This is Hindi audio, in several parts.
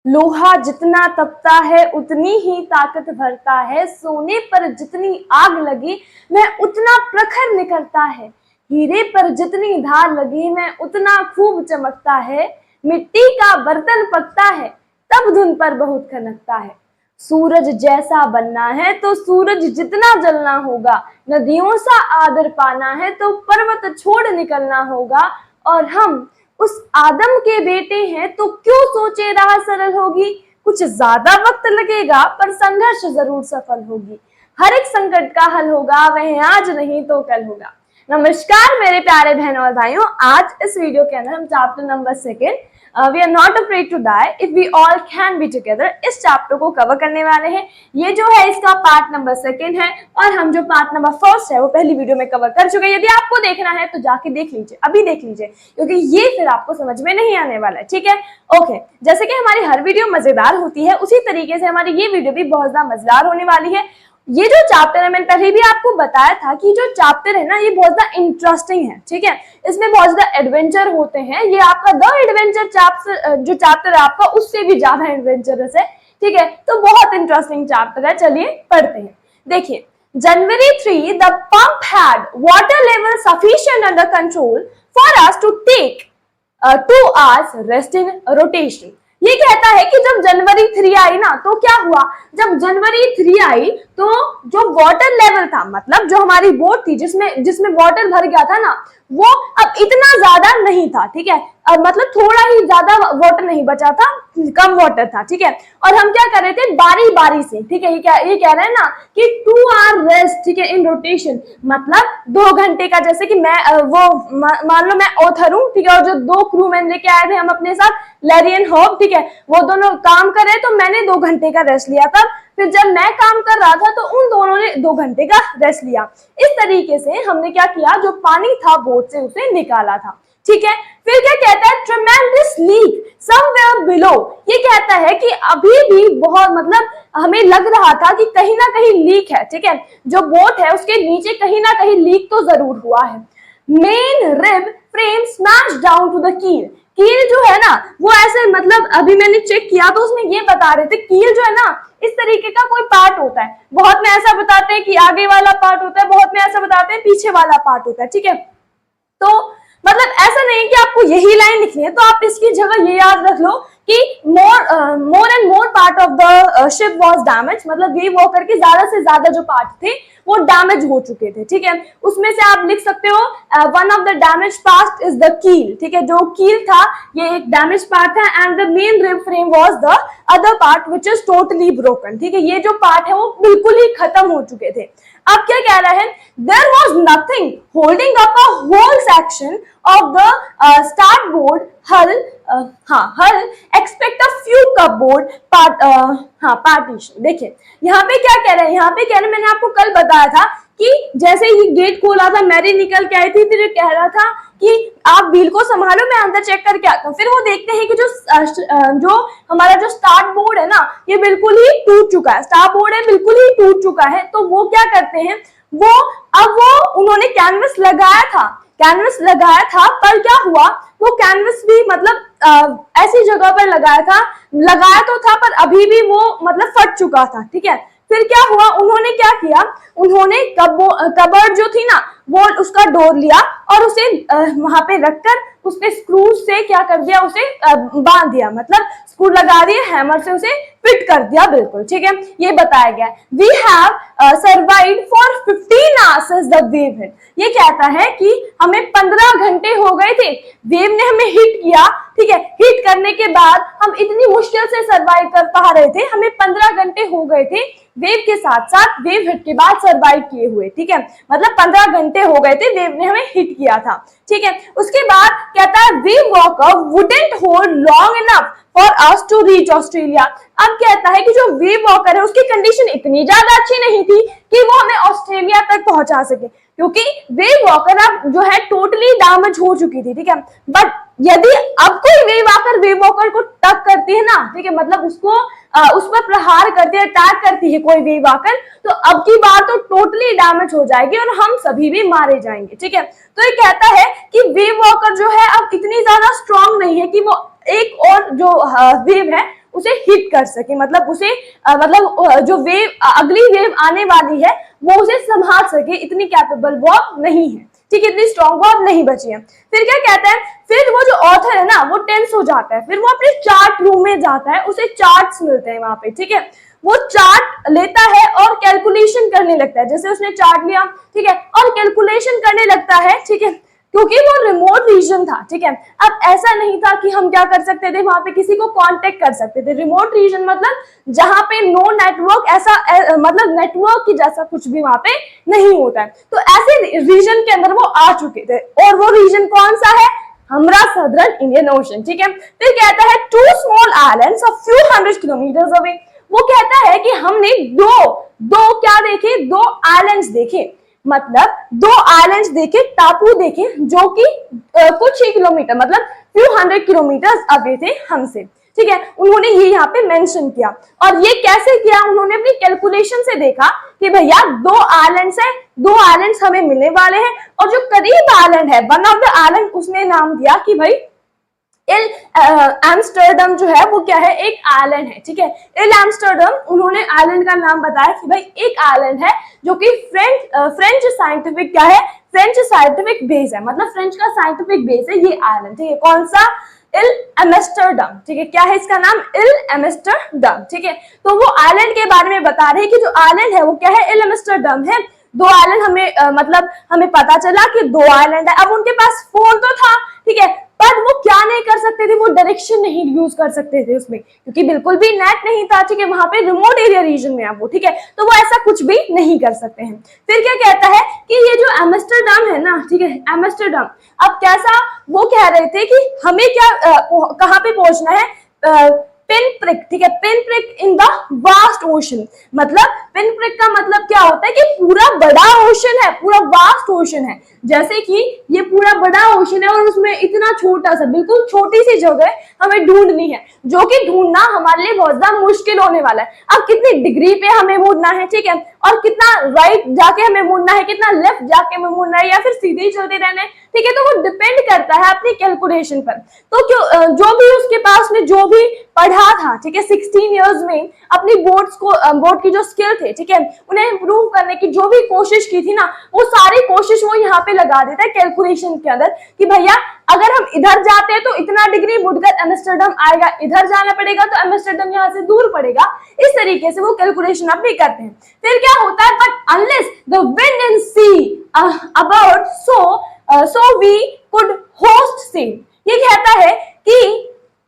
लोहा जितना तपता है उतनी ही ताकत भरता है, सोने पर जितनी आग लगी वह उतना प्रखर निकलता है, हीरे पर जितनी धार लगी वह उतना खूब चमकता है, मिट्टी का बर्तन पकता है तब धुन पर बहुत खनकता है। सूरज जैसा बनना है तो सूरज जितना जलना होगा, नदियों सा आदर पाना है तो पर्वत छोड़ निकलना होगा, और हम उस आदम के बेटे हैं तो क्यों सोचे राह सरल होगी। कुछ ज्यादा वक्त लगेगा पर संघर्ष जरूर सफल होगी, हर एक संकट का हल होगा, वह आज नहीं तो कल होगा। नमस्कार मेरे प्यारे बहनों और भाइयों, आज इस वीडियो के अंदर हम chapter number 2 we are not afraid to die if we all can be together इस चैप्टर को कवर करने वाले हैं। ये जो है इसका पार्ट नंबर 2 है और हम जो पार्ट नंबर 1 है वो पहली वीडियो में कवर कर चुके हैं। यदि आपको देखना है तो जाके देख लीजिए, अभी देख लीजिए, क्योंकि ये फिर आपको समझ में नहीं आने वाला है। ठीक है, ओके। जैसे कि हमारी हर वीडियो मजेदार होती है उसी तरीके से हमारी ये वीडियो भी बहुत ज्यादा मजेदार होने वाली है। ये जो चैप्टर है मैंने पहले भी आपको बताया था कि जो चैप्टर है ना ये बहुत ज्यादा इंटरेस्टिंग है। ठीक है, इसमें बहुत ज्यादा एडवेंचर होते हैं। ये आपका द एडवेंचर चैप्टर जो चैप्टर है आपका उससे भी ज्यादा एडवेंचरस है। ठीक है, तो बहुत इंटरेस्टिंग चैप्टर है, चलिए पढ़ते हैं। देखिए, January 3 the pump had water level sufficient under control for us to take 2 hours rest in rotation। ये कहता है कि जब जनवरी 3 आई ना तो क्या हुआ, जब जनवरी 3 आई तो जो वाटर लेवल था, मतलब जो हमारी बोट थी जिसमें वाटर भर गया था ना, वो अब इतना ज्यादा नहीं था। ठीक है, अब मतलब थोड़ा ही ज्यादा वाटर नहीं बचा था, कम वाटर था। ठीक है, और हम क्या कर रहे थे, बारी बारी से। ठीक है, ये कह रहे हैं ना कि 2 आवर रेस्ट, ठीक है, इन रोटेशन, मतलब 2 घंटे का, जैसे कि मैं मान लो मैं ऑथर हूँ, ठीक है, और जो 2 क्रू मैन लेके आए थे हम अपने साथ, लैरी एंड हॉब, ठीक है, वो दोनों काम कर रहे तो मैंने 2 घंटे का रेस्ट लिया था, फिर जब मैं काम कर रहा था तो उन दोनों ने 2 घंटे का रेस्ट लिया। इस तरीके से हमने क्या किया, जो पानी था बोट से उसे निकाला था। ठीक है, फिर क्या कहता है, ट्रेमेंडस लीक समवेयर बिलो। ये कहता है कि अभी भी बहुत, मतलब हमें लग रहा था कि कहीं ना कहीं लीक है। ठीक है, जो बोट है उसके नीचे कहीं ना कहीं लीक तो जरूर हुआ है। Main rib frame smash down to the keel. Keel जो है ना वो ऐसे, मतलब अभी मैंने चेक किया तो उसमें ये बता रहे थे, कील जो है ना इस तरीके का कोई पार्ट होता है। बहुत में ऐसा बताते हैं कि आगे वाला पार्ट होता है, बहुत में ऐसा बताते हैं पीछे वाला पार्ट होता है। ठीक है, तो मतलब ऐसा नहीं कि आपको यही लाइन लिखनी है, तो आप इसकी जगह ये याद रख लो कि मोर and more part of the ship was damage, मतलब ये वॉकर के ज्यादा से ज्यादा जो पार्ट थे वो डैमेज हो चुके थे। ठीक है, उसमें से आप लिख सकते हो one of the damage part is the कील। ठीक है, जो कील था ये एक डैमेज पार्ट था, and the main rib frame was the other part which is totally broken. ठीक है, ये जो पार्ट है वो बिल्कुल ही खत्म हो चुके थे। अब क्या कह रहा है, there was nothing holding up a whole section of the starboard hull, hull expect a few cupboard partition. देखिए यहाँ पे क्या कह रहे हैं, यहाँ पे कह रहे हैं, मैंने आपको कल बताया था कि जैसे ही गेट खोला था मैरी निकल के आई थी, फिर कह रहा था कि आप व्हील को संभालो, मैं अंदर चेक करके आता हूँ। फिर वो देखते हैं कि जो हमारा जो स्टार्ट बोर्ड है ना ये बिल्कुल ही टूट चुका है, स्टार्ट बोर्ड है बिल्कुल ही टूट चुका है। तो वो क्या करते हैं, वो उन्होंने कैनवस लगाया था, पर क्या हुआ, वो कैनवस भी मतलब ऐसी जगह पर लगाया तो था पर अभी भी वो मतलब फट चुका था। ठीक है, फिर क्या हुआ, उन्होंने क्या किया, उन्होंने कबर्ड जो थी ना वो उसका डोर लिया और उसे वहां पे रखकर उस पे स्क्रू से क्या कर दिया, उसे बांध दिया, मतलब स्क्रू लगा दिए, हैमर से उसे फिट कर दिया बिल्कुल। ठीक है, ये बताया गया। We have survived for 15 hours as the wave hit. ये कहता है कि हमें 15 घंटे हो गए थे, वेव ने हमें हिट किया। ठीक है, हिट करने के बाद हम इतनी मुश्किल से सर्वाइव कर पा रहे थे, हमें 15 घंटे हो गए थे वेव के साथ साथ, वेव हिट के बाद सर्वाइव किए हुए। ठीक है, मतलब 15 घंटे हो गए थे, वेव ने हमें हिट किया था। ठीक है, उसके बाद कहता है we walker wouldn't hold long enough for us to reach Australia. अब कहता है कि जो वेव वॉकर है उसकी कंडीशन इतनी ज्यादा अच्छी नहीं थी कि वो हमें ऑस्ट्रेलिया तक पहुंचा सके, क्योंकि वेव वॉकर अब जो है टोटली डैमेज हो चुकी थी। ठीक है, बट यदि अब कोई वेव वॉकर को टक करती है ना, ठीक है, मतलब उस पर प्रहार करती है, अटैक करती है कोई वेव वॉकर, तो अब की बार तो टोटली डैमेज हो जाएगी और हम सभी भी मारे जाएंगे। ठीक है, तो ये कहता है कि वेव वॉकर जो है अब इतनी ज्यादा स्ट्रांग नहीं है कि वो एक और जो वेव है उसे हिट कर सके, मतलब उसे जो वेव, अगली वेव आने वाली है वो उसे संभाल सके, इतनी कैपेबल वो अब नहीं है, ठीक है, इतनी स्ट्रॉन्ग वो अब नहीं बची है। फिर क्या कहता है, फिर वो जो ऑथर है ना वो टेंस हो जाता है, फिर वो अपने चार्ट रूम में जाता है, उसे चार्ट्स मिलते हैं वहां पे, ठीक है, वो चार्ट लेता है और कैलकुलेशन करने लगता है, जैसे उसने चार्ट लिया, ठीक है, और कैलकुलेशन करने लगता है, ठीक है, क्योंकि वो रिमोट रीजन था, ठीक है। अब ऐसा नहीं था कि हम क्या कर सकते थे, वहां पे किसी को कांटेक्ट कर सकते थे। रिमोट रीजन मतलब जहां पे नो नेटवर्क, ऐसा मतलब नेटवर्क की जैसा कुछ भी वहां पे नहीं होता है, तो ऐसे रीजन के अंदर वो आ चुके थे, और वो रीजन कौन सा है, हमारा सदर्न इंडियन ओशन, ठीक है। फिर कहता है two small islands of few hundred kilometres away, वो कहता है कि हमने दो क्या देखे, दो आइलैंड्स देखे, मतलब दो आइलैंड्स देखे, टापू देखे, जो कि कुछ ही किलोमीटर, मतलब फ्यू हंड्रेड किलोमीटर अवे थे हमसे, ठीक है। उन्होंने ये यहाँ पे मेंशन किया, और ये कैसे किया, उन्होंने अपनी कैलकुलेशन से देखा कि भैया दो आइलैंड्स है, दो आइलैंड्स हमें मिलने वाले हैं, और जो करीब आइलैंड है, वन ऑफ द आइलैंड, उसने नाम दिया कि भाई एम्स्टर्डम जो है वो क्या है, एक आइलैंड है, ठीक है। इल एम्स्टर्डम, उन्होंने आइलैंड का नाम बताया कि भाई एक आइलैंड है जो कि फ्रेंच साइंटिफिक क्या है, फ्रेंच साइंटिफिक बेस है, मतलब फ्रेंच का साइंटिफिक बेस है ये आइलैंड, ठीक है। कौन सा, इल एम्स्टर्डम, ठीक है, क्या है इसका नाम, इल एम्स्टर्डम, ठीक है। तो वो आइलैंड के बारे में बता रहे हैं कि जो आइलैंड है वो क्या है, इल एम्स्टर्डम है। दो आइलैंड हमें मतलब हमें पता चला कि दो आइलैंड है। अब उनके पास फोन तो था, ठीक है, पर वो क्या नहीं कर सकते थे, वो डायरेक्शन नहीं यूज कर सकते थे उसमें, क्योंकि बिल्कुल भी नेट नहीं था, ठीक है, वहां पे रिमोट एरिया रीजन में है वो, ठीक है, तो वो ऐसा कुछ भी नहीं कर सकते हैं। फिर क्या कहता है कि ये जो एम्स्टर्डम है ना, ठीक है, एम्स्टर्डम, अब कैसा, वो कह रहे थे कि हमें क्या कहाँ पे पहुंचना है, पिन प्रिक, ठीक है, pin prick in the vast ocean, मतलब पिन प्रिक का मतलब क्या होता है कि पूरा बड़ा ओशन है, पूरा वास्ट ओशन है, जैसे कि ये पूरा बड़ा ओशन है और उसमें इतना छोटा सा, बिल्कुल छोटी सी जगह हमें ढूंढनी है, जो कि ढूंढना हमारे लिए बहुत ज्यादा मुश्किल होने वाला है। अब कितनी डिग्री पे हमें मुड़ना है, ठीक है, और कितना राइट जाके हमें मुड़ना है, कितना लेफ्ट जाके हमें मुड़ना है, या फिर सीधे ही चलते रहना है, ठीक है, तो वो डिपेंड करता है अपनी कैलकुलेशन पर। तो क्यों जो भी उसके पास में जो भी पढ़ा था, ठीक है, 16 इयर्स में अपनी बोर्ड की जो स्किल थे, ठीक है, उन्हें इंप्रूव करने की जो भी कोशिश की थी ना, वो सारी कोशिश वो यहाँ पे लगा देता है कैलकुलेशन के अंदर, कि भैया अगर हम इधर जाते हैं तो इतना डिग्री मुड़कर एम्स्टर्डम आएगा, इधर जाना पड़ेगा तो एम्स्टर्डम यहाँ से दूर पड़ेगा, इस तरीके से वो कैलकुलेशन अपनी करते हैं। फिर क्या होता है, but unless the wind and sea about so we could hoist sail, ये कहता है कि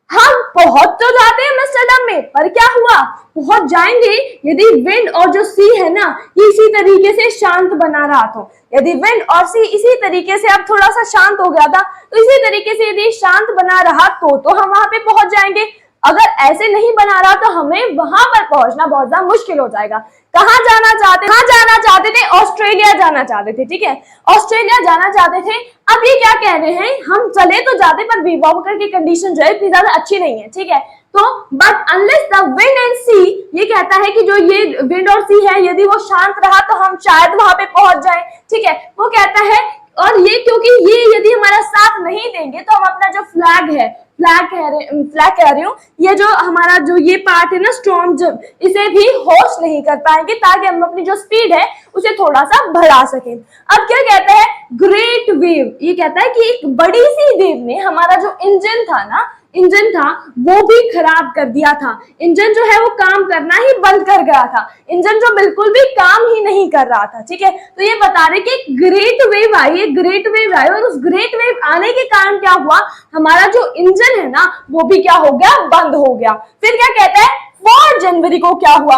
हम पहुंच तो जाते हैं एम्स्टर्डम में, पर क्या हुआ, पहुंच जाएंगे यदि विंड और जो सी है ना ये इसी तरीके से शांत बना रहा, तो यदि विंड और सी इसी तरीके से अब थोड़ा सा शांत हो गया था, तो इसी तरीके से यदि शांत बना रहा तो हम वहां पे पहुंच जाएंगे। अगर ऐसे नहीं बना रहा तो हमें वहां पर पहुंचना बहुत ज्यादा मुश्किल हो जाएगा। कहाँ जाना चाहते थे, ऑस्ट्रेलिया जाना चाहते थे, ठीक है, ऑस्ट्रेलिया जाना चाहते थे। अब ये क्या कह रहे हैं, हम चले तो जाते पर वीवॉकर की कंडीशन जो है इतनी ज्यादा अच्छी नहीं है, ठीक है, तो but unless the wind and sea, ये कहता है कि जो ये विंड और सी है यदि वो शांत रहा तो हम शायद वहां पे पहुंच जाए, ठीक है, वो कहता है। और ये क्योंकि ये यदि हमारा साथ नहीं देंगे तो हम अपना जो फ्लैग है, फ्लैग कह रही हूँ, ये जो हमारा जो ये पार्ट है ना स्टॉर्म, जब इसे भी होस्ट नहीं कर पाएंगे, ताकि हम अपनी जो स्पीड है उसे थोड़ा सा बढ़ा सकें। अब क्या कहता है, ग्रेट वेव, ये कहता है कि एक बड़ी सी वेव ने हमारा जो इंजन था वो भी खराब कर दिया था। इंजन जो है वो काम करना ही बंद कर गया था, इंजन जो बिल्कुल भी काम ही नहीं कर रहा था, ठीक है। तो ये बता रहे कि ग्रेट वेव आई और उस ग्रेट वेव आने के कारण क्या हुआ, हमारा जो इंजन है ना वो भी क्या हो गया, बंद हो गया। फिर क्या कहता है, 4 जनवरी को क्या हुआ,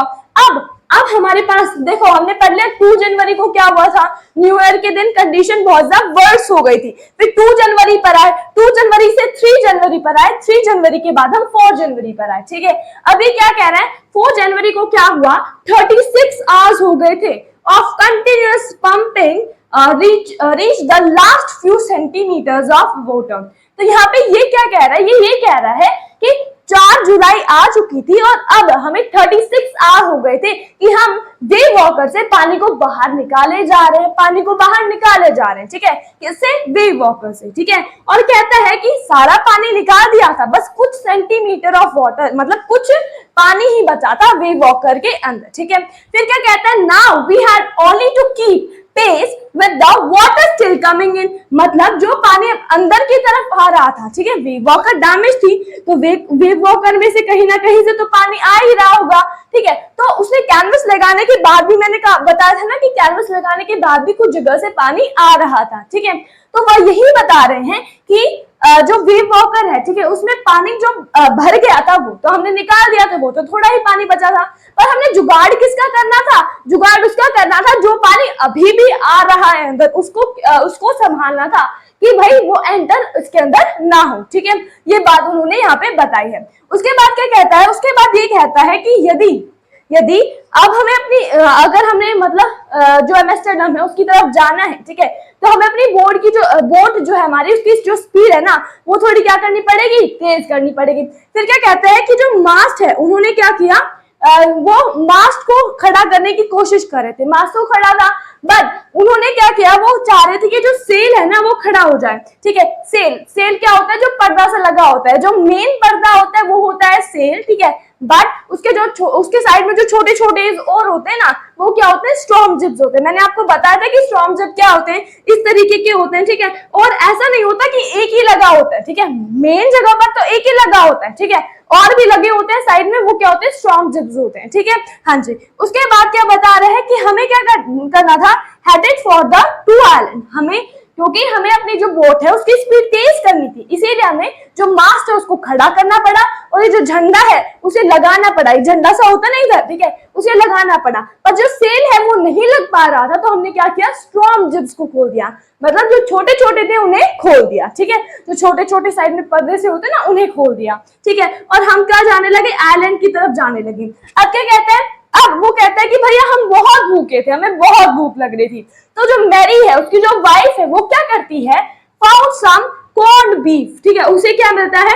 अब हमारे पास देखो, हमने पढ़ लिया 2 जनवरी को क्या हुआ था, न्यू ईयर के दिन कंडीशन बहुत ज्यादा वर्स हो गई थी। फिर 2 जनवरी पर आए, 2 जनवरी से 3 जनवरी पर आए, 3 जनवरी के बाद हम 4 जनवरी पर आए, ठीक है। अभी क्या कह रहा है, 4 जनवरी को क्या हुआ, 36 आवर्स हो गए थे of continuous pumping reach the last few centimeters of water। तो यहाँ पे ये क्या कह रहा है, ये कह रहा है कि 4 जुलाई आ चुकी थी और अब हमें 36 आवर हो गए थे कि हम वेव वॉकर से पानी को बाहर निकाले जा रहे हैं, पानी को बाहर निकाले जा रहे हैं, ठीक है, किससे? वेव वॉकर से, ठीक है। और कहता है कि सारा पानी निकाल दिया था, बस कुछ सेंटीमीटर ऑफ वाटर, मतलब कुछ पानी ही बचा था वेव वॉकर के अंदर, ठीक है। फिर क्या कहता है? Now we had only to keep pace with the water still coming in, मतलब जो पानी अंदर की तरफ आ रहा था, ठीक है, वेव वॉकर डैमेज थी तो वेव वॉकर में से कहीं ना कहीं से तो पानी आ ही रहा होगा, ठीक है। तो उसने कैनवस लगाने के बाद भी, मैंने बताया था ना कि कैनवस लगाने के बाद भी कुछ जगह से पानी आ रहा था, ठीक है। तो वह यही बता रहे हैं कि जो वेव वॉकर है, ठीक है, उसमें पानी जो भर गया था वो तो हमने निकाल दिया था, वो तो थोड़ा ही पानी बचा था, पर हमने जुगाड़ किसका करना था? जुगाड़ उसका करना था जो पानी अभी भी आ रहा है अंदर, उसको संभालना था कि भाई वो एंटर इसके अंदर ना हो, ठीक है। ये बात उन्होंने यहाँ पे बताई है। उसके बाद क्या कहता है? उसके बाद ये कहता है कि यदि अब हमें अपनी अगर हमने मतलब जो एम्स्टर्डम है उसकी तरफ जाना है, ठीक है, तो हमें अपनी बोट जो है हमारी, उसकी जो स्पीड है ना, वो थोड़ी क्या करनी पड़ेगी? तेज करनी पड़ेगी। फिर क्या कहते हैं कि जो मास्ट है, उन्होंने क्या किया? वो मास्ट को खड़ा करने की कोशिश कर रहे थे, मास्ट तो खड़ा था, बट उन्होंने क्या किया? वो चाह रहे थे कि जो सेल है ना वो खड़ा हो जाए, ठीक है। सेल क्या होता है? जो पर्दा से लगा होता है, जो मेन पर्दा होता है वो होता है सेल, ठीक है, बट उसके साइड में जो छोटे छोटे और होते हैं ना, वो क्या होते हैं? स्टॉर्म जिप्स होते हैं। मैंने आपको बताया था कि स्टॉर्म जिप क्या होते हैं, इस तरीके के होते हैं, ठीक है। और ऐसा नहीं होता कि एक ही लगा होता है, ठीक है, मेन जगह पर तो एक ही लगा होता है, ठीक है, और भी लगे होते हैं साइड में, वो क्या होते हैं? स्टॉर्म जिप्स होते हैं, ठीक है। हाँ जी। उसके बाद क्या बता रहे हैं कि हमें क्या करना था? Headed for the two island, क्योंकि हमें अपनी जो बोट है उसकी स्पीड तेज करनी थी, इसीलिए हमें जो मास्ट है उसको खड़ा करना पड़ा और ये जो झंडा है उसे लगाना पड़ा। ये झंडा सा होता नहीं था, ठीक है, उसे लगाना पड़ा, पर जो सेल है वो नहीं लग पा रहा था, तो हमने क्या किया? स्टॉर्म जिप्स को खोल दिया, मतलब जो छोटे छोटे थे उन्हें खोल दिया, ठीक है, जो छोटे छोटे साइड में पर्दे से होते ना उन्हें खोल दिया, ठीक है। और हम क्या जाने लगे? आइलैंड की तरफ जाने लगे। अब क्या कहते हैं? अब वो कहता है कि भैया हम बहुत भूखे थे, हमें बहुत भूख लग रही थी, तो जो मैरी है, उसकी जो वाइफ है, वो क्या करती है? फाउंड सम कॉर्न्ड बीफ, ठीक है, उसे क्या मिलता है?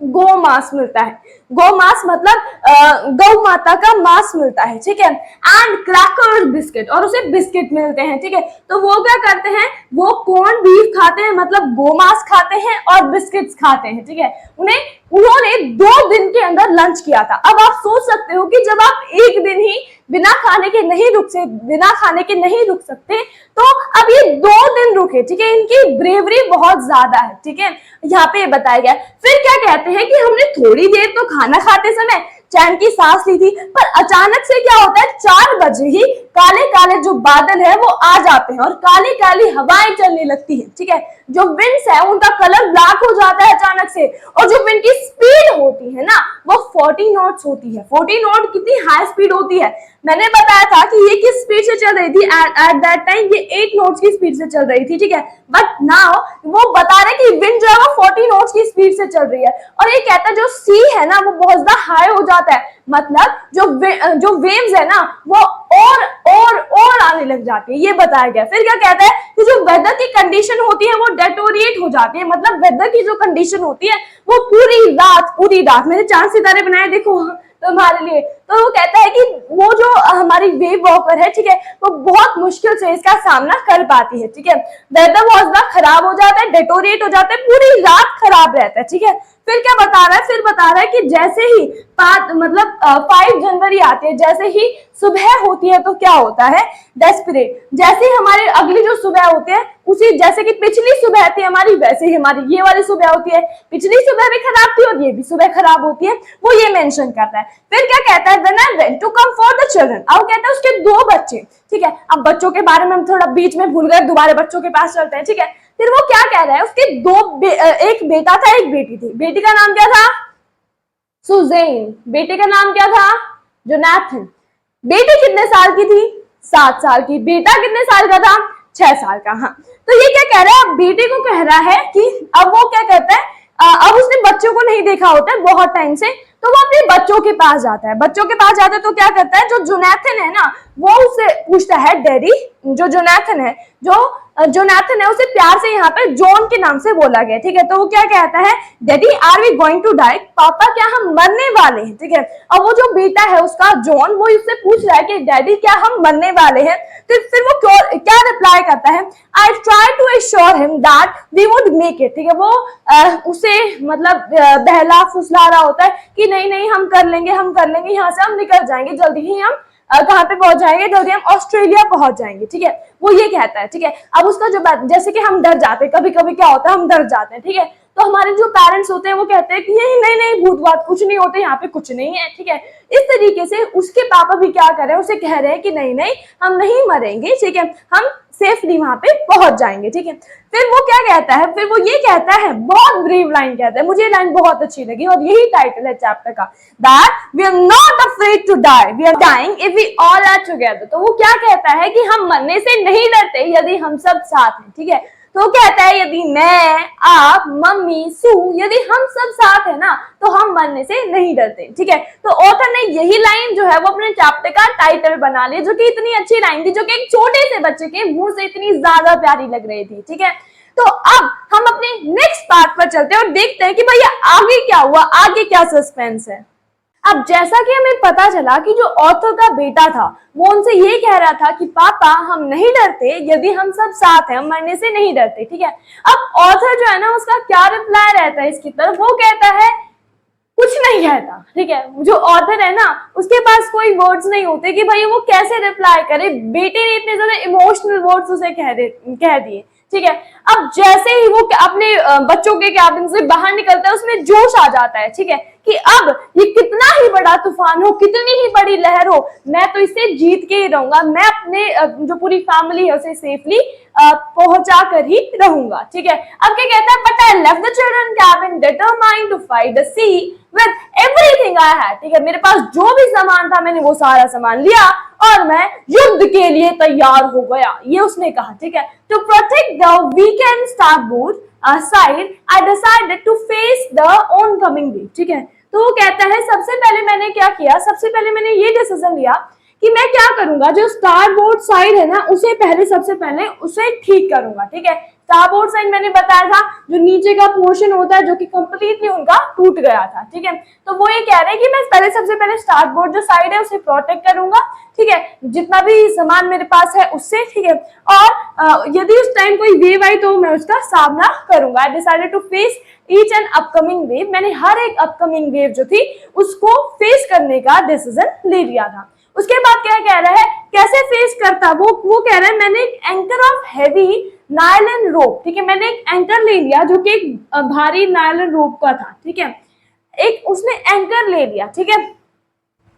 गौ मांस मिलता है। गौ मांस मतलब गौ माता का मांस मिलता है, ठीक है। एंड क्रैकर्स बिस्किट, और उसे बिस्किट मिलते हैं, ठीक है। तो वो क्या करते हैं? वो कॉर्न बीफ खाते हैं, मतलब गौ मांस खाते हैं और बिस्किट्स खाते हैं, ठीक है। उन्होंने 2 दिन के अंदर लंच किया था। अब आप सोच सकते हो कि जब आप एक दिन ही बिना खाने के नहीं रुक सकते, तो अब ये 2 दिन रुके, ठीक है। इनकी ब्रेवरी बहुत ज्यादा है, ठीक है, यहाँ पे बताया गया। फिर क्या कहते हैं कि हमने थोड़ी देर तो खाना खाते समय चैन की सांस ली थी, पर अचानक से क्या होता है? 4 बजे ही काले काले जो बादल है वो आ जाते हैं और काली काली हवाएं चलने लगती है, ठीक है। जो विंड्स है उनका कलर ब्लैक हो जाता है अचानक से, और जो विंड की स्पीड होती है ना वो 40 नॉट्स होती है। 40 नॉट कितनी हाई स्पीड होती है? मैंने बताया था कि ये किस स्पीड से चल रही थी? एट दैट टाइम ये 8 नॉट्स की स्पीड से चल रही थी, ठीक है। बट नाउ वो बता रहे कि विंड जो है वो 40 नॉट्स की स्पीड से चल रही है, और ये कहता है जो सी है ना वो बहुत ज्यादा हाई हो जाता है, मतलब जो वेव्स है ना वो और आने लग जाती है, ये बताया गया। फिर क्या कहता है कि जो वेदर की कंडीशन होती है वो डेटोरिएट हो जाती है, मतलब वेदर की जो कंडीशन होती है वो पूरी रात मैंने चांद सितारे बनाए देखो तुम्हारे लिए। तो वो कहता है कि वो जो हमारी वेव वॉकर है, ठीक है, वो बहुत मुश्किल से इसका सामना कर पाती है, ठीक है। वेदर बहुत ज्यादा खराब हो जाता है, डेटोरिएट हो जाता है, पूरी रात खराब रहता है, ठीक है। फिर क्या बता रहा है? फिर बता रहा है कि जैसे ही 5 जनवरी आती है, जैसे ही सुबह होती है तो क्या होता है? डेस्परेट, जैसे ही हमारी अगली जो सुबह होती है उसी, जैसे कि पिछली सुबह थी हमारी, वैसे ही हमारी ये वाली सुबह होती है। पिछली सुबह भी खराब थी और ये भी सुबह खराब होती है, वो ये मेंशन करता है। फिर क्या कहता है? When I went to comfort the children, अब कहता है उसके 2 बच्चे, ठीक है। अब बच्चों के बारे में हम थोड़ा बीच में भूल गए, दोबारा बच्चों के पास चलते हैं, ठीक है। फिर वो क्या कह रहा है? उसके एक बेटा था, एक बेटी थी। बेटी का नाम क्या था? सुजैन। बेटे का नाम क्या था? जोनाथन। बेटी कितने साल की थी? 7 साल की। बेटा कितने साल का था? 6 साल का। हाँ, तो ये क्या कह रहा है? बेटे को कह रहा है कि अब वो क्या करता है, अब उसने बच्चों को नहीं देखा होता है बहुत टाइम से, तो वो अपने बच्चों के पास जाता है। बच्चों के पास जाता है तो क्या करता है? जो जोनाथन है ना वो उससे पूछता है डैडी, जो जोनाथन है, जोनाथन है उसे प्यार से यहाँ पे जॉन के नाम से बोला गया, ठीक है। तो वो क्या कहता है, daddy are we going to die, पापा क्या हम मरने वाले हैं, ठीक है। अब वो जो बेटा है उसका जॉन, वो उससे पूछ रहा है कि डैडी क्या हम मरने वाले हैं, तो फिर वो क्या रिप्लाई करता है, I try to assure him that we would make it, ठीक है। वो उसे मतलब बहला फुसला रहा होता है कि नहीं नहीं हम कर लेंगे, यहाँ से हम निकल जाएंगे, जल्दी ही हम कहाँ पे पहुंच जाएंगे, जल्दी हम ऑस्ट्रेलिया पहुंच जाएंगे, ठीक है। वो ये कहता है, ठीक है। अब उसका जो बात, जैसे कि हम डर जाते हैं, कभी कभी क्या होता है हम डर जाते हैं, ठीक है। तो हमारे जो पेरेंट्स होते हैं वो कहते हैं कि नहीं नहीं भूत बात कुछ नहीं होते, यहाँ पे कुछ नहीं है, ठीक है। इस तरीके से उसके पापा भी क्या कर रहे हैं, उसे कह रहे हैं कि नहीं नहीं हम नहीं मरेंगे, ठीक है, हम सेफली वहां पे पहुंच जाएंगे, ठीक है। फिर वो क्या कहता है, फिर वो ये कहता है, बहुत ब्रीव लाइन कहता है, मुझे लाइन बहुत अच्छी लगी और यही टाइटल है चैप्टर का, that we are not afraid to die, we are dying if we all are together. तो वो क्या कहता है कि हम मरने से नहीं डरते यदि हम सब साथ हैं, ठीक है। तो वो कहता है यदि मैं, आप, मम्मी, सू, यदि हम सब साथ है ना तो हम मरने से नहीं डरते, ठीक है। तो ऑथर ने यही लाइन जो है वो अपने चैप्टर का टाइटल बना लिया, जो कि इतनी अच्छी लाइन थी, जो कि एक छोटे से बच्चे के मुंह से इतनी ज्यादा प्यारी लग रही थी, ठीक है। तो अब हम अपने नेक्स्ट पार्ट पर चलते हैं और देखते हैं कि भैया आगे क्या हुआ, आगे क्या सस्पेंस है। अब जैसा कि हमें पता चला कि जो ऑथर का बेटा था वो उनसे ये कह रहा था कि पापा हम नहीं डरते यदि हम सब साथ हैं, हम मरने से नहीं डरते, ठीक है। अब ऑथर जो है ना उसका क्या रिप्लाई रहता है इसकी तरफ, वो कहता है कुछ नहीं कहता, ठीक है। जो ऑथर है ना उसके पास कोई वर्ड्स नहीं होते कि भाई वो कैसे रिप्लाई करे, बेटे ने इतने ज्यादा इमोशनल वर्ड्स उसे कह दिए, ठीक है। अब जैसे ही वो अपने बच्चों के कैबिन से बाहर निकलता है उसमें जोश आ जाता है, ठीक है, कि अब ये कितना ही बड़ा तूफान हो, कितनी ही बड़ी लहर हो, मैं तो इसे जीत के ही रहूंगा, मैं अपने जो पूरी फैमिली है उसे सेफली पहुंचा कर ही रहूंगा, ठीक है। अब क्या कहता है, but I left the children cabin determined to fight the sea with everything I had, ठीक है। मेरे पास जो भी सामान था मैंने वो सारा सामान लिया और मैं युद्ध के लिए तैयार हो गया, ये उसने कहा, ठीक है। To protect the weakened starboard side I decided to face the oncoming wave, ठीक है। तो वो कहता है सबसे पहले मैंने क्या किया, सबसे पहले मैंने ये डिसीजन लिया कि मैं क्या करूंगा, जो स्टारबोर्ड साइड है ना उसे सबसे पहले उसे ठीक करूंगा, ठीक है। स्टारबोर्ड साइड मैंने बताया था जो नीचे का पोर्शन होता है जो कि कंप्लीटली उनका टूट गया था, ठीक है। तो वो ये कह रहे हैं कि मैं सबसे पहले स्टारबोर्ड जो साइड है उसे प्रोटेक्ट करूंगा, ठीक है, जितना भी सामान मेरे पास है उससे, ठीक है। और यदि उस टाइम कोई वेव आई तो मैं उसका सामना करूंगा। I decided to face each and upcoming wave, मैंने हर एक अपकमिंग वेव जो थी उसको फेस करने का डिसीजन ले लिया था। उसके बाद क्या कह रहा है, कैसे फेस करता, वो कह रहा है मैंने एक एंकर ऑफ हैवी नायलन रोप, ठीक है, मैंने एक एंकर ले लिया जो कि एक भारी नायलन रोप का था, ठीक है, एक उसने एंकर ले लिया, ठीक है।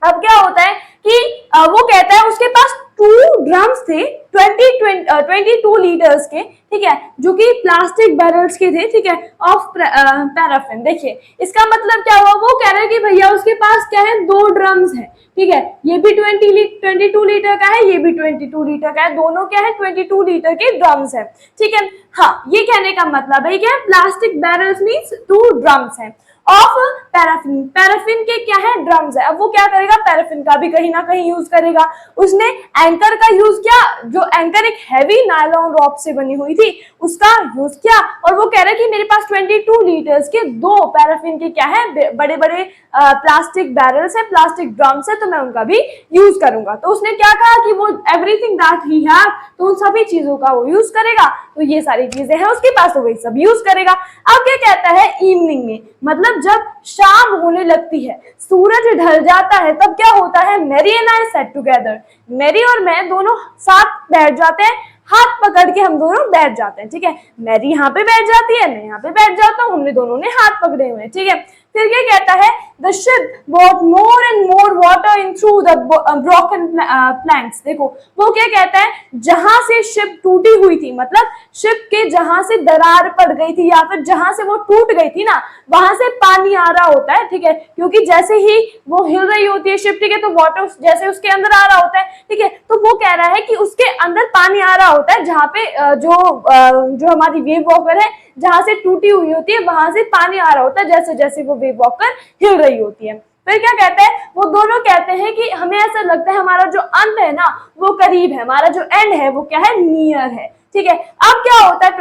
अब क्या होता है कि वो कहता है उसके पास 2 ड्रम्स थे 22 लीटर्स के, ठीक है, जो कि प्लास्टिक बैरल्स के थे, ठीक है, ऑफ पैराफिन। देखिए इसका मतलब क्या हुआ, वो कह रहे हैं कि भैया उसके पास क्या है 2 ड्रम्स है, ठीक है, ये भी 22 लीटर का है, ये भी 22 लीटर का है, दोनों क्या है 22 लीटर के ड्रम्स है, ठीक है। हाँ, ये कहने का मतलब है क्या, प्लास्टिक बैरल्स मीन्स 2 ड्रम्स है ऑफ पैराफिन, पैराफिन के क्या है ड्रम्स है। अब वो क्या करेगा, पैराफिन का भी कहीं ना कहीं यूज करेगा। उसने एंकर का यूज किया, जो एंकर एक हैवी नायलॉन रॉप से बनी हुई थी उसका यूज किया, और वो कह रहा है कि मेरे पास 22 लीटर्स के 2 पैराफिन के क्या है बड़े बड़े प्लास्टिक बैरल्स है, प्लास्टिक ड्रम्स है, तो मैं उनका भी यूज करूंगा। तो उसने क्या कहा कि वो एवरीथिंग दैट ही हैव, तो उन सभी चीजों का वो यूज करेगा, तो ये सारी चीजें हैं उसके पास तो वही सब यूज करेगा। अब क्या कहता है, इवनिंग में मतलब जब शाम होने लगती है, सूरज ढल जाता है, तब क्या होता है, Mary and I sat together, Mary और मैं दोनों साथ बैठ जाते हैं, हाथ पकड़ के हम दोनों बैठ जाते हैं, ठीक है। मैरी यहाँ पे बैठ जाती है, मैं यहाँ पे बैठ जाता हूँ, हमने दोनों ने हाथ पकड़े हुए हैं, ठीक है। फिर क्या कहता है, the ship bought more and more water in through the broken planks. देखो वो क्या कहता है, जहां से शिप टूटी हुई थी, मतलब शिप के जहां से दरार पड़ गई थी या फिर जहां से वो टूट गई थी ना, वहां से पानी आ रहा होता है, ठीक है, क्योंकि जैसे ही वो हिल रही होती है शिप, ठीक है, तो वाटर जैसे उसके अंदर आ रहा होता है, ठीक है। तो वो कह रहा है कि उसके अंदर पानी आ रहा होता है, जहां पे जो हमारी वेव वॉकर है, जहां से टूटी हुई होती है वहां से पानी आ रहा होता है, जैसे जैसे वो वेव वॉकर हिल रही होती है। फिर क्या कहता है, वो दोनों कहते हैं कि हमें ऐसा लगता है हमारा जो अंत है ना वो करीब है, हमारा जो एंड है वो क्या है, नियर है। ठीक है, अब क्या होता है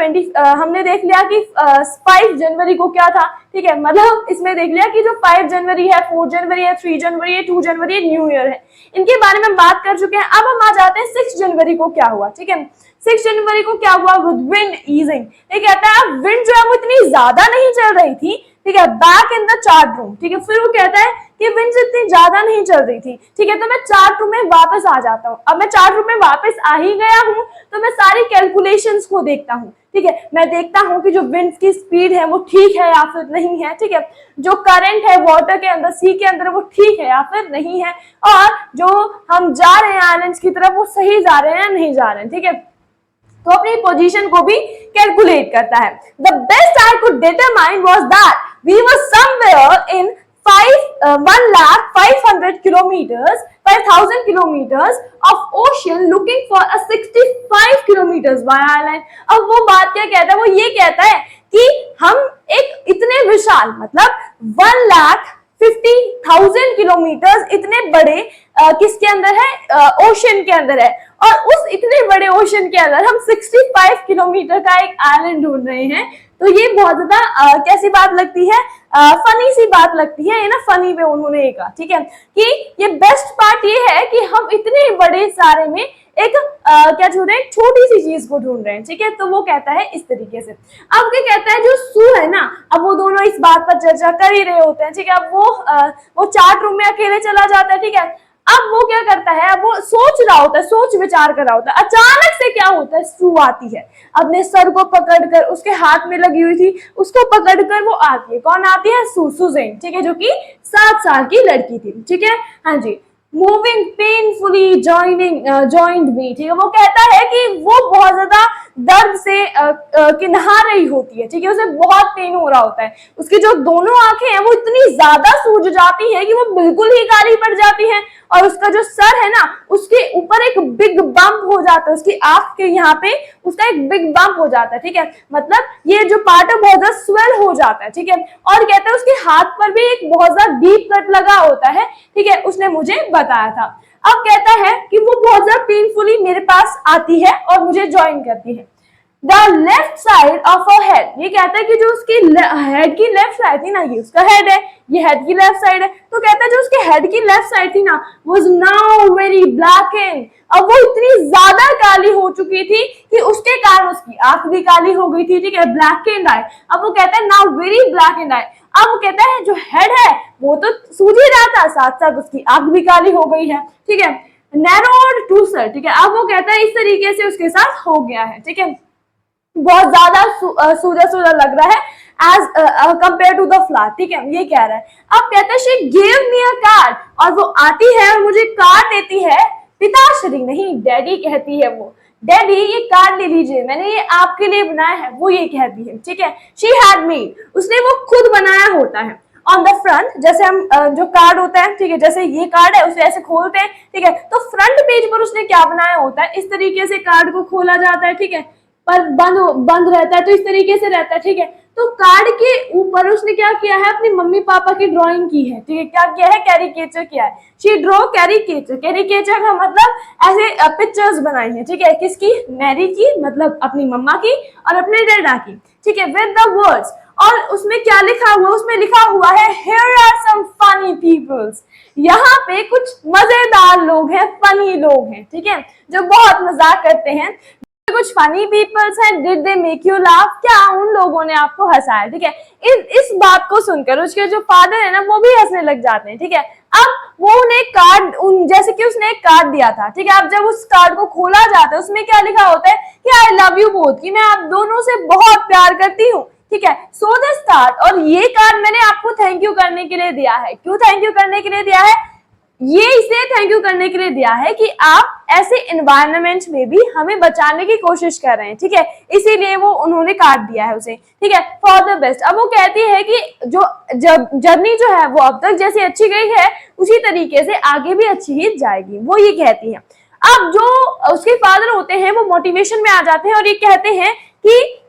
हमने देख लिया कि 5 जनवरी को क्या था। ठीक है, मतलब इसमें देख लिया कि जो 5 जनवरी है, 4 जनवरी है, 3 जनवरी है, 2 जनवरी है, न्यू ईयर है, इनके बारे में बात कर चुके हैं। अब हम आ जाते हैं 6 जनवरी को क्या हुआ। ठीक है, 6 जनवरी को क्या हुआ, विद विंड ईजिंग। ये कहता है अब विंड जो है वो इतनी ज्यादा नहीं चल रही थी। ठीक है, back in the chart room. ठीक है, फिर वो कहता है कि विंड इतनी ज्यादा नहीं चल रही थी। ठीक है, तो मैं चार्ट रूम में वापस आ जाता हूँ। अब मैं चार्ट रूम में वापस आ ही गया हूँ तो मैं सारी कैलकुलेशंस को देखता हूँ। ठीक है, मैं देखता हूँ कि जो विंड की स्पीड है वो ठीक है या फिर नहीं है। ठीक है, जो करंट है वाटर के अंदर, सी के अंदर, वो ठीक है या फिर नहीं है, और जो हम जा रहे हैं आइलैंड्स की तरफ वो सही जा रहे हैं या नहीं जा रहे हैं। ठीक है, तो अपनी पोजीशन को भी कैलकुलेट करता है। The best I could determine was that we were somewhere in 1,05,000 kilometers, 5,000 kilometers of ocean looking for a 65 kilometers by island। अब वो बात क्या कहता है, वो ये कहता है कि हम एक इतने विशाल, मतलब 1,50,000 किलोमीटर इतने बड़े किसके अंदर है, ओशन के अंदर है, और उस इतने बड़े ओशन के अंदर हम 65 किलोमीटर का एक आइलैंड ढूंढ रहे हैं। तो ये बहुत ज्यादा कैसी बात लगती है, फनी सी बात लगती है, ये ना फनी वे उन्होंने कहा। ठीक है, कि ये बेस्ट पार्ट ये है कि हम इतने बड़े सारे में एक क्या ढूंढ रहे हैं, छोटी सी चीज को ढूंढ रहे हैं। ठीक है, तो वो कहता है इस तरीके से। अब क्या कहता है, जो सू है ना, अब वो दोनों इस बात पर चर्चा कर ही रहे होते हैं। ठीक है, अब वो चार्ट रूम में अकेले चला जाता है। ठीक है, अब वो क्या करता है, अब वो सोच रहा होता है, सोच विचार कर रहा होता है। अचानक से क्या होता है, सू आती है, अपने सर को पकड़कर, उसके हाथ में लगी हुई थी उसको पकड़कर वो आती है। कौन आती है, सुजेन। ठीक है, जो कि 7 साल की लड़की थी। ठीक है, हाँ जी। मूविंग पेनफुली जॉइंड मी। ठीक है, वो कहता है कि वो बहुत ज्यादा दर्द से किन्हा रही होती है। ठीक है, उसे बहुत पेन हो रहा होता है, उसकी जो दोनों आंखें हैं वो इतनी ज्यादा सूज जाती है कि वो बिल्कुल ही काली पड़ जाती है, और उसका जो सर है ना उसके ऊपर एक बिग बम्प हो जाता है, उसकी आंख के यहाँ पे उसका एक बिग बम्प हो जाता है। ठीक है, मतलब ये जो पार्ट है बहुत ज्यादा स्वेल हो जाता है। ठीक है, और कहता है उसके हाथ पर भी एक बहुत ज्यादा डीप कट लगा होता है। ठीक है, उसने मुझे बताया था। अब कहता है कि वो बहुत ज्यादा पेनफुली मेरे पास आती है और मुझे ज्वाइन करती है। The left side of a head, ये कहता है कि जो उसकी हेड की लेफ्ट साइड थी ना, ये उसका हेड है, ये हेड की लेफ्ट साइड है। तो कहता है जो उसके हेड की लेफ्ट साइड थी ना, was now very blackened। अब वो इतनी ज्यादा काली हो चुकी थी कि उसके कारण उसकी आंख भी काली हो गई थी। ठीक है, blackened eye। अब वो कहता है now very blackened eye। अब वो कहता है जो हेड है वो तो सूझ ही रहा था, साथ साथ उसकी आंख भी काली हो गई है। ठीक है, narrowed to sir। ठीक है, अब वो कहता है इस तरीके से उसके साथ हो गया है। ठीक है, बहुत ज्यादा सूजा सूजा लग रहा है as compared to the flower. ठीक है, ये कह रहा है। अब कहता है she give me a card, और वो आती है और मुझे कार्ड देती है। पिताश्री नहीं, डैडी कहती है वो, डैडी ये कार्ड ले लीजिए, मैंने ये आपके लिए बनाया है, वो ये कहती है। ठीक है, शी हैड मेड, उसने वो खुद बनाया होता है। ऑन द फ्रंट, जैसे हम जो कार्ड होता है, ठीक है, जैसे ये कार्ड है उसे ऐसे खोलते हैं। ठीक है, तो फ्रंट पेज पर उसने क्या बनाया होता है, इस तरीके से कार्ड को खोला जाता है। ठीक है, पर बंद रहता है तो इस तरीके से रहता है। ठीक है, तो कार्ड के ऊपर उसने क्या किया है, अपनी मम्मी पापा की ड्राइंग की है। ठीक है, क्या किया है, कैरिकेचर किया है। शी ड्रॉ कैरिकेचर, कैरिकेचर का मतलब ऐसे पिक्चर्स बनाई है। ठीक है, किसकी, मैरी की, मतलब अपनी मम्मा की और अपने डैडा की। ठीक है, विद द वर्ड्स, और उसमें क्या लिखा हुआ, उसमें लिखा हुआ है here are some funny peoples। यहाँ पे कुछ मजेदार लोग हैं, फनी लोग हैं। ठीक है, जो बहुत मजाक करते हैं। कुछ फनी पीपल्स हैं, did they make you laugh, क्या उन लोगों ने आपको हंसाया। ठीक है, इस बात को सुनकर उसके जो फादर है ना वो भी हंसने लग जाते हैं। ठीक है, अब वो उन्हें कार्ड, जैसे कि उसने एक कार्ड दिया था। ठीक है, अब जब उस कार्ड को खोला जाता है उसमें क्या लिखा होता है कि आई लव यू बोथ, कि मैं आप दोनों से बहुत प्यार करती हूँ। ठीक है, सो द स्टार्ट, और ये कार्ड मैंने आपको थैंक यू करने के लिए दिया है। क्यों थैंक यू करने के लिए दिया है, ये इसे थैंक यू करने के लिए दिया है कि आप ऐसे एनवायरनमेंट में भी हमें बचाने की कोशिश कर रहे हैं। ठीक है, इसीलिए वो उन्होंने काट दिया है उसे। ठीक है, फॉर द बेस्ट। अब वो कहती है कि जो जर्नी जो है वो अब तक जैसे अच्छी गई है उसी तरीके से आगे भी अच्छी ही जाएगी, वो ये कहती है। अब जो उसके फादर होते हैं वो मोटिवेशन में आ जाते हैं और ये कहते हैं कि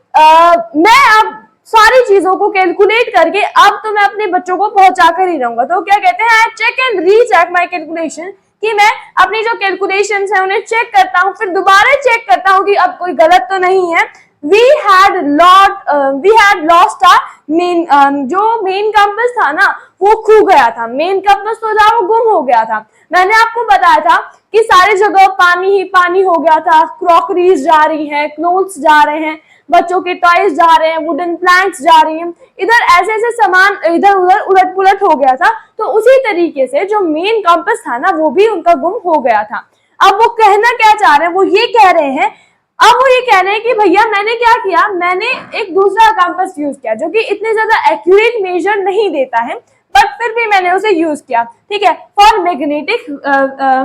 मैं अब सारी चीजों को कैलकुलेट करके अब तो मैं अपने बच्चों को पहुंचा कर ही रहूंगा। तो क्या कहते हैं, I check and recheck my calculation, कि मैं अपनी जो कैलकुलेशंस है उन्हें चेक करता हूँ, फिर दोबारा चेक करता हूँ कि अब कोई गलत तो नहीं है। we had lost our main जो मेन कंपास था ना वो खो गया था, मेन कंपास तो था वो गुम हो गया था। मैंने आपको बताया था कि सारी जगह पानी ही पानी हो गया था, क्रॉकरीज जा रही हैं, क्लोथ्स जा रहे हैं, बच्चों के टॉयज जा रहे हैं, वुडन प्लैंक्स जा रही हैं, इधर ऐसे ऐसे सामान इधर उधर उलट पुलट हो गया था। तो उसी तरीके से जो मेन कंपास था ना वो भी उनका गुम हो गया था। अब वो कहना क्या चाह रहे हैं, वो ये कह रहे हैं, अब वो ये कह रहे हैं कि भैया मैंने क्या किया, मैंने एक दूसरा कंपास यूज किया जो कि इतने ज्यादा एक्यूरेट मेजर नहीं देता है, बट फिर भी मैंने उसे यूज किया, ठीक है, फॉर मैग्नेटिक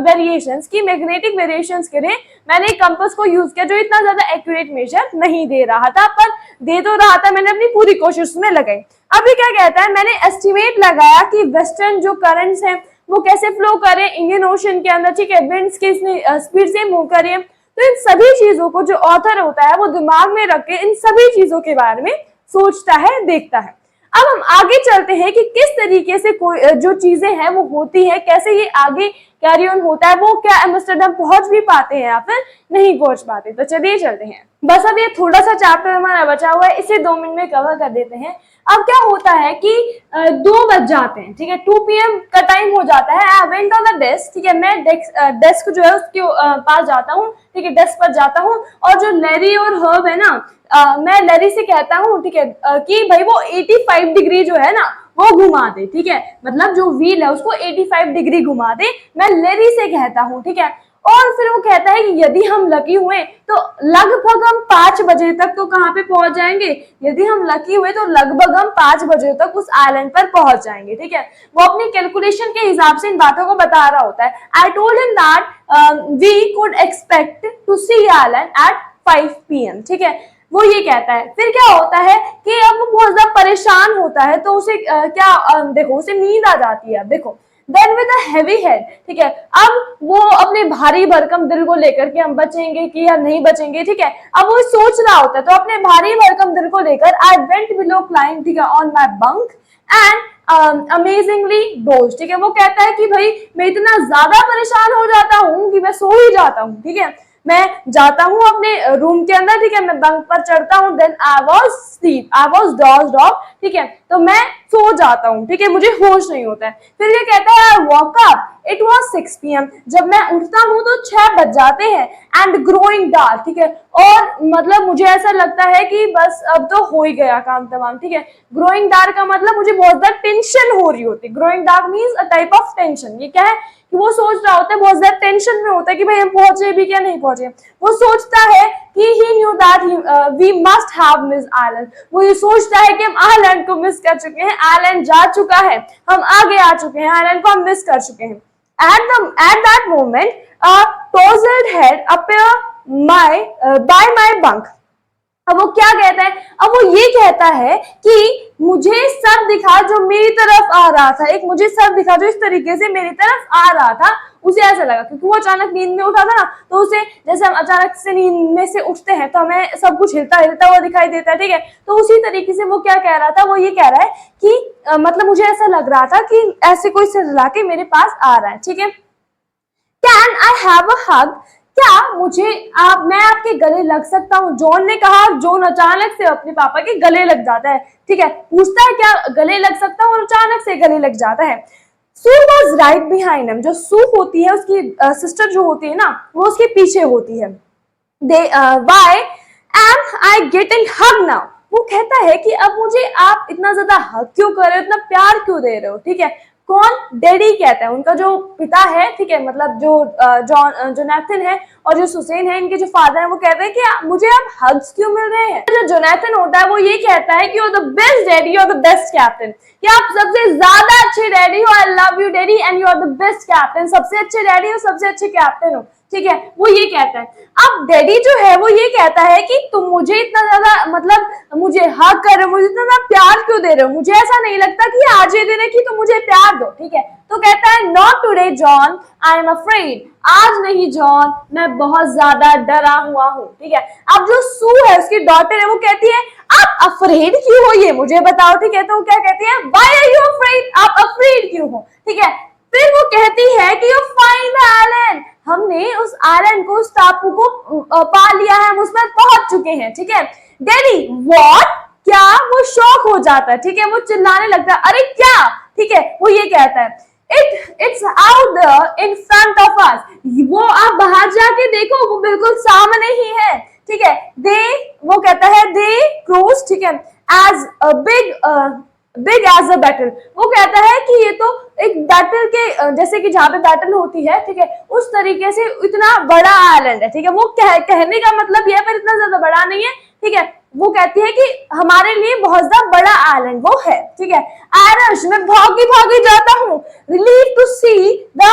वेरिएशंस, की मैग्नेटिक वेरिएशंस के लिए मैंने एक कंपास को यूज किया जो इतना ज्यादा एक्यूरेट मेजर नहीं दे रहा था, पर दे तो रहा था, मैंने अपनी पूरी कोशिश में लगाई। अभी क्या कहता है, मैंने एस्टिमेट लगाया कि वेस्टर्न जो करंट्स हैं वो कैसे फ्लो करें इंडियन ओशन के अंदर, ठीक है, विंड्स की स्पीड से मूव करें। तो इन सभी चीजों को जो ऑथर होता है वो दिमाग में रख के इन सभी चीजों के बारे में सोचता है, देखता है। अब हम आगे चलते हैं कि किस तरीके से कोई जो चीजें हैं वो होती है, कैसे ये आगे कैरी ऑन होता है, वो क्या एम्स्टर्डम पहुंच भी पाते हैं या फिर नहीं पहुंच पाते। तो चलिए चलते हैं, बस अब ये थोड़ा सा चैप्टर हमारा बचा हुआ है, इसे 2 मिनट में कवर कर देते हैं। अब क्या होता है कि 2 बज जाते हैं, ठीक है, 2 PM का टाइम हो जाता है। I went on the desk, ठीक है, मैं डेस्क जो है उसके पास जाता हूँ, ठीक है, डेस्क पर जाता हूँ, और जो लैरी और हर्ब है ना, मैं लैरी से कहता हूँ, ठीक है, कि भाई वो 85 डिग्री जो है ना वो घुमा दे, ठीक है, मतलब जो व्हील है उसको 85 डिग्री घुमा दे, मैं लैरी से कहता हूँ, ठीक है। और फिर वो कहता है कि यदि हम लकी हुए तो लगभग हम 5 बजे तक तो कहाँ पे पहुंच जाएंगे, यदि हम लकी हुए तो लगभग हम 5 बजे तक उस आइलैंड पर पहुंच जाएंगे, ठीक है। वो अपनी कैलकुलेशन के हिसाब से इन बातों को बता रहा होता है। I told him that we could expect to see island at 5 PM, ठीक है, वो ये कहता है। फिर क्या होता है कि अब वो बहुत ज्यादा परेशान होता है, तो उसे देखो उसे नींद आ जाती है, देखो। Then with a heavy head, ठीक है, अब वो अपने भारी भरकम दिल को लेकर के हम बचेंगे कि या नहीं बचेंगे, ठीक है, अब वो सोच रहा होता है। तो अपने भारी भरकम दिल को लेकर आई वेंट बिलो क्लाइंब, ठीक है, on my bunk and amazingly dose, ठीक है, वो कहता है कि भाई मैं इतना ज्यादा परेशान हो जाता हूँ कि मैं सो ही जाता हूँ, ठीक है, मैं जाता हूँ अपने रूम के अंदर, ठीक है, मैं बंक पर चढ़ता हूँ, then I was sleep, I was dozed off, ठीक है, तो मैं सो जाता हूँ, ठीक है, मुझे होश नहीं होता है। फिर ये कहता है I walk up, it was 6 PM, जब मैं उठता हूँ तो 6 बज जाते हैं, एंड ग्रोइंग डार्क, ठीक है, और मतलब मुझे ऐसा लगता है कि बस अब तो हो ही गया काम तमाम, ठीक है। ग्रोइंग डार्क का मतलब मुझे बहुत ज्यादा टेंशन हो रही होती है, growing dark means a type of tension. ये क्या है कि वो सोच रहा होता है, बहुत ज्यादा टेंशन में होता है कि भाई हम पहुंचे भी क्या नहीं पहुंचे। वो सोचता है कि he knew that we must have miss island, वो ये सोचता है कि हम आइलैंड को मिस कर चुके हैं, आइलैंड जा चुका है, हम आगे आ चुके हैं, आइलैंड को हम मिस कर चुके हैं। At that moment, a tousled head appeared by my bunk. अब वो क्या कहता है, अब वो ये कहता है कि मुझे सर दिखा जो मेरी तरफ आ रहा था, एक मुझे सर दिखा जो इस तरीके से मेरी तरफ आ रहा था। उसे ऐसा लगा क्योंकि वो अचानक नींद में उठा था ना, तो उसे जैसे हम अचानक से नींद में से उठते हैं तो हमें सब कुछ हिलता हिलता हुआ दिखाई देता है, ठीक है, तो उसी तरीके से वो क्या कह रहा था, वो ये कह रहा है कि मतलब मुझे ऐसा लग रहा था कि ऐसे कोई सिर हिला के मेरे पास आ रहा है, ठीक है। कैन आई हैव अ हग, क्या मैं आपके गले लग सकता हूँ? जॉन ने कहा। जॉन अचानक से अपने पापा के गले लग जाता है, ठीक है, पूछता है क्या गले लग सकता हूँ, और अचानक से गले लग जाता है। सू वॉज राइट बिहाइंड हिम, जो सू होती है उसकी सिस्टर जो होती है ना वो उसके पीछे होती है। Why am I getting hug now, वो कहता है कि अब मुझे आप इतना ज्यादा हग क्यों कर रहे हो, इतना प्यार क्यों दे रहे हो, ठीक है। कौन? डैडी कहता है, उनका जो पिता है, ठीक है, मतलब जो जोनाथन है और जो सुसैन है, इनके जो फादर है, वो कहते हैं कि मुझे अब हग्स क्यों मिल रहे हैं। जो जोनाथन होता है वो ये कहता है कि you are the best daddy, you are the best captain, कि आप सबसे ज्यादा अच्छे डैडी हो, I love you daddy and you are the best captain, सबसे अच्छे डैडी हो, सबसे अच्छे कैप्टन हो। ठीक है, वो ये कहता है। अब डैडी जो है वो ये कहता है कि तुम मुझे इतना ज्यादा मतलब मुझे हक कर रहे हो, मुझे इतना ज्यादा प्यार क्यों दे रहे हो, मुझे ऐसा नहीं लगता कि आज ये दिन है कि तुम मुझे प्यार दो, ठीक है। तो कहता है not today John, I am afraid, आज नहीं जॉन, मैं बहुत ज्यादा डरा हुआ हूँ, ठीक है। अब जो सू है उसकी डॉटर है वो कहती है आप अफ्रेड क्यों हो, ये मुझे बताओ, ठीक है। तो वो क्या कहती है, व्हाई आर यू अफ्रेड, आप अफ्रेड क्यों हो, ठीक है। फिर वो कहती है कि यू फाइंड द आइलैंड, हमने उस आइलैंड को, उस टापू को पा लिया है, हम उस पर पहुंच चुके हैं, ठीक है। डैडी व्हाट, क्या, वो शॉक हो जाता है, ठीक है, वो चिल्लाने लगता है, अरे क्या, ठीक है। वो ये कहता है it's out there in front of us, वो आप बाहर जाके देखो, वो बिल्कुल सामने ही है, ठीक है। वो कहता है दे क्रोस, ठीक है, as a big as a battle, वो कहता है कि ये तो एक बैटल के जैसे कि जहां पे बैटल होती है, ठीक है, उस तरीके से इतना बड़ा आइलैंड है, ठीक है। वो कहने का मतलब ये है, पर इतना ज्यादा बड़ा नहीं है, ठीक है। वो कहती है कि हमारे लिए बहुत ज्यादा बड़ा आइलैंड वो है, ठीक है। आयरश, मैं भागी भागी जाता हूँ, relieve to see the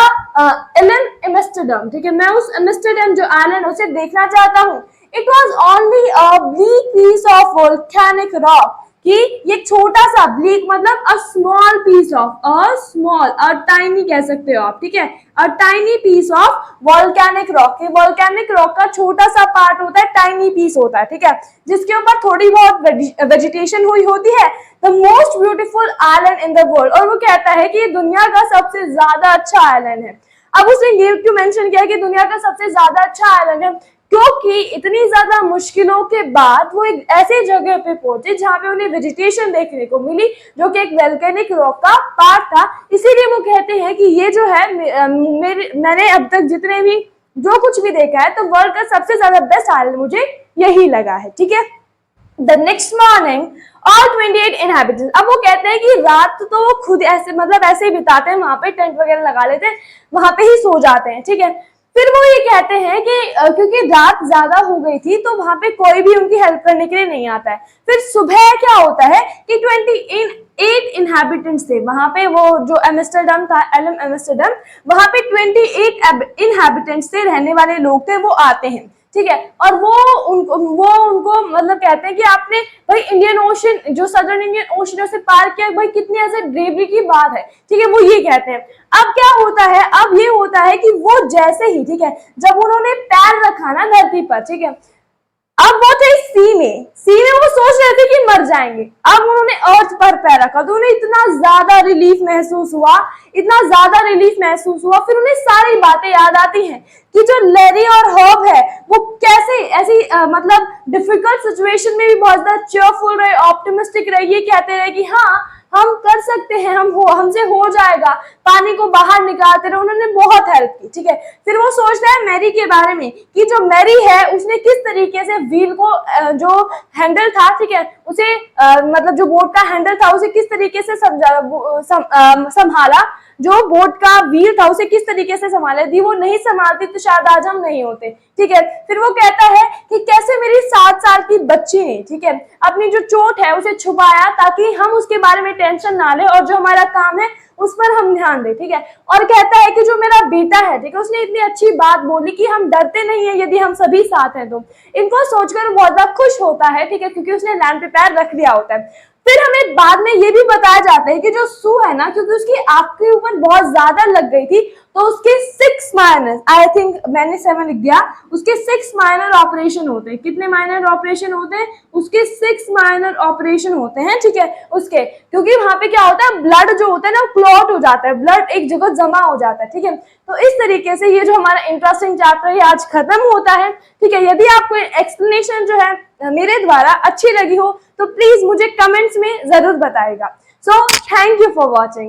Allen Amsterdam, ठीक है, मैं उस एम्स्टर्डम जो आइलैंड उसे देखना चाहता हूँ। It was only a bleak piece of volcanic rock, कि ये छोटा सा, ब्लीक मतलब a small piece of, a tiny कह सकते हो आप, ठीक है, a tiny piece of volcanic rock, कि वोल्केनिक रॉक का छोटा सा पार्ट होता है, टाइनी पीस होता है, ठीक है, जिसके ऊपर थोड़ी बहुत वेजिटेशन हुई होती है। The most beautiful island in the world, और वो कहता है कि ये दुनिया का सबसे ज्यादा अच्छा आइलैंड है। अब उसने ये क्यों मेंशन किया कि दुनिया का सबसे ज्यादा अच्छा आइलैंड है, क्योंकि इतनी ज्यादा मुश्किलों के बाद वो एक ऐसी जगह पे पहुंचे जहां पे उन्हें वेजिटेशन देखने को मिली, जो कि एक वोल्केनिक रॉक का पार्ट था। इसीलिए वो कहते हैं कि ये जो है मैंने अब तक जितने भी जो कुछ भी देखा है, तो वर्ल्ड का सबसे ज्यादा बेस्ट आइलैंड मुझे यही लगा है, ठीक है। The next morning all 28 inhabitants, अब वो कहते हैं कि रात तो वो खुद ऐसे मतलब ऐसे ही बिताते हैं, वहां पे टेंट वगैरह लगा लेते हैं, वहां पे ही सो जाते हैं, ठीक है। फिर वो ये कहते हैं कि क्योंकि रात ज्यादा हो गई थी तो वहां पे कोई भी उनकी हेल्प करने के लिए नहीं आता है। फिर सुबह क्या होता है कि 28 इनहैबिटेंट्स थे वहां पे, वो जो एम्स्टर्डम था, एलम एम्स्टर्डम, वहां पे 28 इनहैबिटेंट्स थे, रहने वाले लोग थे, वो आते हैं, ठीक है। और वो उनको मतलब कहते हैं कि आपने भाई इंडियन ओशन, जो सदर्न इंडियन ओशन से पार किया, भाई कितनी ऐसे ब्रेवरी की बात है, ठीक है, वो ये कहते हैं। अब क्या होता है, अब ये होता है कि वो जैसे ही, ठीक है, जब उन्होंने पैर रखा ना धरती पर, ठीक है, अब वो थे सी में वो सोच रहे थे कि मर जाएंगे, अब उन्होंने अर्थ पर पैर रखा तो उन्हें इतना ज्यादा रिलीफ महसूस हुआ, इतना ज्यादा रिलीफ महसूस हुआ। फिर उन्हें सारी बातें याद आती हैं कि जो लेरी और हर्ब है वो कैसे ऐसी मतलब डिफिकल्ट सिचुएशन में भी बहुत ज्यादा चेयरफुल रहे, ऑप्टिमिस्टिक रहे, ये कहते रहे कि हाँ हम कर सकते हैं, हमसे हो जाएगा, पानी को बाहर निकालते रहे, उन्होंने बहुत हेल्प की, ठीक है। फिर वो सोचता है मैरी के बारे में कि जो मैरी है उसने किस तरीके से व्हील को जो हैंडल था, ठीक है, उसे मतलब जो बोट का हैंडल था उसे किस तरीके से संभाला, जो बोट का व्हील था उसे किस तरीके से संभाला, यदि वो नहीं संभालती तो शायद आज हम नहीं होते, ठीक है। फिर वो कहता है कि कैसे मेरी 7 साल की बच्ची ने, ठीक है, अपनी जो चोट है उसे छुपाया ताकि हम उसके बारे में टेंशन ना ले और जो हमारा काम है उस पर हम ध्यान दें, ठीक है। और कहता है कि जो मेरा बेटा है, ठीक है, उसने इतनी अच्छी बात बोली कि हम डरते नहीं है यदि हम सभी साथ हैं तो। इनको सोचकर बहुत ज्यादा खुश होता है, ठीक है, क्योंकि उसने लैंड पे पैर रख दिया होता है। फिर हमें बाद में ये भी बताया जाता है कि जो सू है ना, क्योंकि उसकी आंख के ऊपर बहुत ज्यादा लग गई थी तो उसके 6 माइनर, आई थिंक मैंने 7 लिख दिया, उसके 6 माइनर ऑपरेशन होते हैं। कितने माइनर ऑपरेशन होते हैं? उसके 6 माइनर ऑपरेशन होते हैं, ठीक है, उसके, क्योंकि वहां पे क्या होता है, ब्लड जो होता है ना क्लॉट हो जाता है, ब्लड एक जगह जमा हो जाता है, ठीक है। तो इस तरीके से ये जो हमारा इंटरेस्टिंग चैप्टर है आज खत्म होता है, ठीक है। यदि आपको एक्सप्लेनेशन जो है मेरे द्वारा अच्छी लगी हो तो प्लीज मुझे कमेंट्स में जरूर बताएगा। So thank you for watching.